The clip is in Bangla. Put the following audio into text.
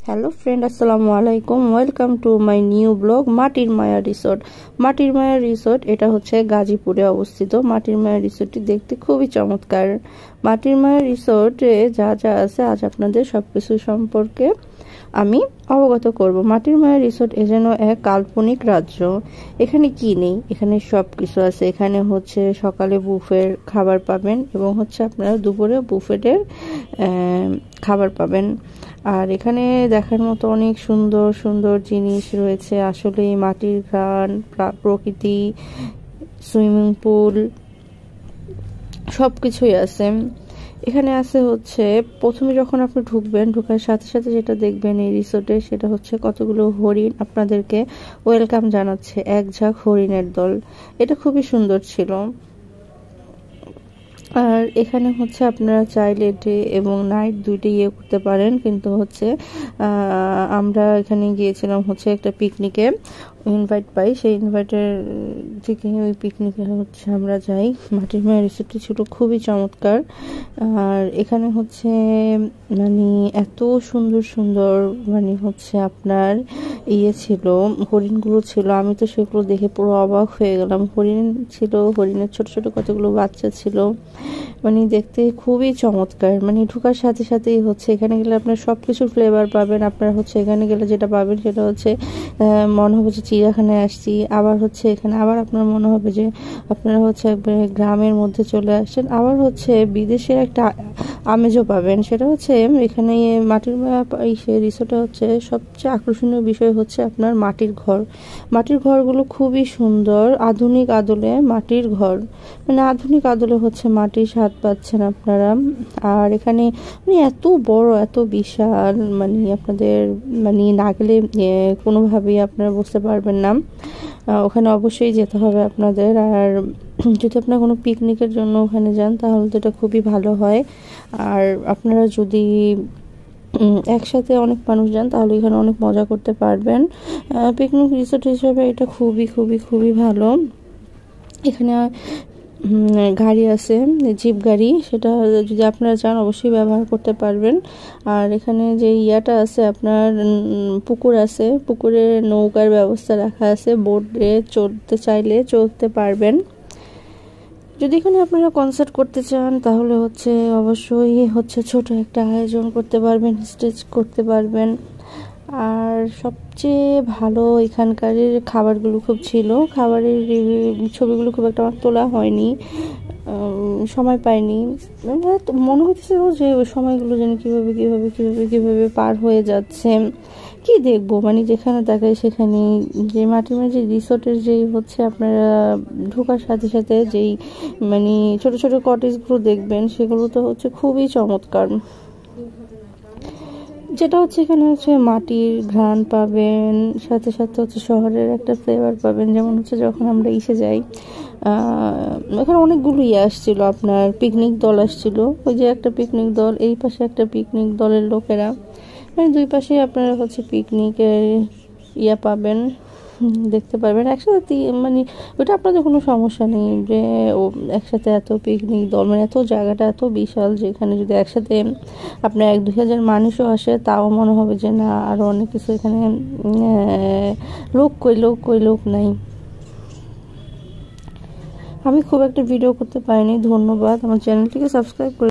হ্যালো ফ্রেন্ড, আসসালামু আলাইকুম। Welcome to my new blog মাটির মায়া রিসোর্ট। মাটির মায়া রিসোর্ট এটা হচ্ছে গাজীপুরে অবস্থিত। মাটির মায়া রিসোর্টটি দেখতে খুবই চমৎকার। মাটির মায়া রিসোর্টে যা যা আছে আজ আপনাদের সবকিছু সম্পর্কে আমি অবগত করব। মাটির মায়া রিসোর্ট এ যেন এক কাল্পনিক রাজ্য। এখানে কি নেই, এখানে সব কিছু আছে। এখানে হচ্ছে সকালে বুফের খাবার পাবেন এবং হচ্ছে আপনারা দুপুরে বুফেটের খাবার পাবেন। আর এখানে দেখার মতো অনেক সুন্দর সুন্দর জিনিস রয়েছে। আসলে মাটির ঘ্রাণ, প্রকৃতি, সুইমিং পুল সব কিছুই আছে এখানে। আছে হচ্ছে প্রথমে যখন আপনি ঢুকবেন, ঢোকার সাথে সাথে যেটা দেখবেন এই রিসোর্টে, সেটা হচ্ছে কতগুলো হরিণ আপনাদেরকে ওয়েলকাম জানাচ্ছে। এক ঝাঁক হরিণের দল, এটা খুবই সুন্দর ছিল। আর এখানে হচ্ছে আপনারা চাইলে ডে এবং নাইট দুইটাই করতে পারেন, কিন্তু হচ্ছে আমরা এখানে গিয়েছিলাম হচ্ছে একটা পিকনিকে, ইনভাইট পাই, সেই ইনভাইটের থেকে ওই পিকনিকে হচ্ছে আমরা যাই। মাটির মায়া রিসোর্টটি ছিল খুবই চমৎকার। আর এখানে হচ্ছে মানে এত সুন্দর সুন্দর মানে হচ্ছে আপনার ছিল, হরিণগুলো ছিল। আমি তো সেগুলো দেখে পুরো অবাক হয়ে গেলাম। হরিণ ছিল, হরিণের ছোট ছোট কতগুলো বাচ্চা ছিল, মানে দেখতে খুবই চমৎকার। মানে ঢোকার সাথে সাথেই হচ্ছে এখানে গেলে আপনার সব কিছুর ফ্লেভার পাবেন। আপনার হচ্ছে এখানে গেলে যেটা পাবেন সেটা হচ্ছে মনে হবে যে চিড়িয়াখানায় আসছি। আবার হচ্ছে এখানে আবার আপনার মনে হবে যে আপনারা হচ্ছে একবারে গ্রামের মধ্যে চলে আসছেন। আবার হচ্ছে বিদেশের একটা আমেজও পাবেন। সেটা হচ্ছে এখানে মাটির রিসোর্টে হচ্ছে সবচেয়ে আকর্ষণীয় বিষয় হচ্ছে আপনার মাটির ঘর। মাটির ঘরগুলো খুবই সুন্দর, আধুনিক আদলে মাটির ঘর, মানে আধুনিক আদলে হচ্ছে মাটির স্বাদ পাচ্ছেন আপনারা। আর এখানে মানে এত বড়, এত বিশাল, মানে আপনাদের মানে না গেলে কোনোভাবেই আপনারা বুঝতে পারবেন না। ওখানে অবশ্যই যেতে হবে আপনাদের। আর যদি আপনারা কোনো পিকনিকের জন্য ওখানে যান তাহলে তো এটা খুবই ভালো হয়। আর আপনারা যদি একসাথে অনেক মানুষ যান তাহলে এখানে অনেক মজা করতে পারবেন। পিকনিক রিসোর্ট হিসেবে এটা খুবই খুবই খুবই ভালো। এখানে গাড়ি আছে, জিপ গাড়ি, সেটা যদি আপনারা চান অবশ্যই ব্যবহার করতে পারবেন। আর এখানে যে ইয়াটা আছে আপনার পুকুর আছে, পুকুরে নৌকার ব্যবস্থা রাখা আছে, বোটে চড়তে চাইলে চড়তে পারবেন। যদি এখানে আপনারা কনসার্ট করতে চান তাহলে হচ্ছে অবশ্যই হচ্ছে ছোট একটা আয়োজন করতে পারবেন, স্টেজ করতে পারবেন। আর সবচেয়ে ভালো এখানকার খাবারগুলো খুব ছিল। খাবারের ছবিগুলো খুব একটা আমার তোলা হয়নি, সময় পাইনি। মনে হচ্ছে যে ওই সময়গুলো যেন কীভাবে কীভাবে কীভাবে কীভাবে পার হয়ে যাচ্ছে, কি দেখবো, মানে যেখানে দেখায় সেখানে। যে মাটির মাঝে রিসোর্টের যেই হচ্ছে আপনারা ঢোকার সাথে সাথে যেই মানে ছোট ছোট কটেজগুলো দেখবেন, সেগুলো তো হচ্ছে খুবই চমৎকার। যেটা হচ্ছে এখানে হচ্ছে মাটির ঘ্রাণ পাবেন, সাথে সাথে হচ্ছে শহরের একটা ফ্লেভার পাবেন। যেমন হচ্ছে যখন আমরা ইসে যাই, এখানে অনেকগুলো আসছিল, আপনার পিকনিক দল আসছিল। ওই যে একটা পিকনিক দল, এই পাশে একটা পিকনিক দলের লোকেরা, মানে দুই পাশে আপনারা হচ্ছে পিকনিকের পাবেন, দেখতে পারবেন একসাথে। মানে ওটা আপনাদের কোনো সমস্যা নেই যে ও একসাথে এত পিকনিক দল, মানে এত জায়গাটা এত বিশাল, যেখানে যদি একসাথে আপনার 1-2 হাজার মানুষও আসে তাও মনে হবে যে না, আরও অনেক কিছু এখানে লোক নাই। আমি খুব একটা ভিডিও করতে পারিনি। ধন্যবাদ। আমার চ্যানেলটিকে সাবস্ক্রাইব করে